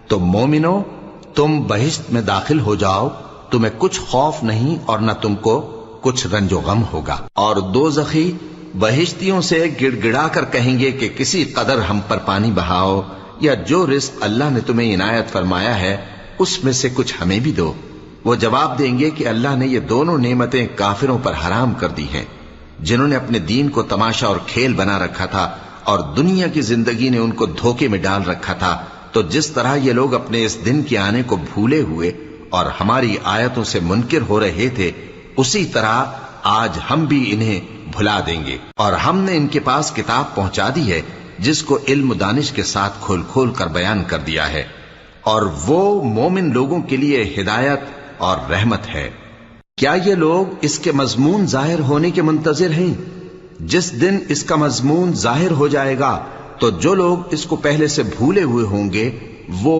تو مومنو تم بہشت میں داخل ہو جاؤ، تمہیں کچھ خوف نہیں اور نہ تم کو کچھ رنج و غم ہوگا۔ اور دوزخی بہشتیوں سے گڑ گڑا کر کہیں گے کہ کسی قدر ہم پر پانی بہاؤ، یا جو رزق اللہ نے تمہیں عنایت فرمایا ہے اس میں سے کچھ ہمیں بھی دو۔ وہ جواب دیں گے کہ اللہ نے یہ دونوں نعمتیں کافروں پر حرام کر دی ہیں، جنہوں نے اپنے دین کو تماشا اور کھیل بنا رکھا تھا اور دنیا کی زندگی نے ان کو دھوکے میں ڈال رکھا تھا۔ تو جس طرح یہ لوگ اپنے اس دن کے آنے کو بھولے ہوئے اور ہماری آیتوں سے منکر ہو رہے تھے، اسی طرح آج ہم بھی انہیں بھلا دیں گے۔ اور ہم نے ان کے پاس کتاب پہنچا دی ہے جس کو علم و دانش کے ساتھ کھول کھول کر بیان کر دیا ہے، اور وہ مومن لوگوں کے لیے ہدایت اور رحمت ہے۔ کیا یہ لوگ اس کے مضمون ظاہر ہونے کے منتظر ہیں؟ جس دن اس کا مضمون ظاہر ہو جائے گا تو جو لوگ اس کو پہلے سے بھولے ہوئے ہوں گے وہ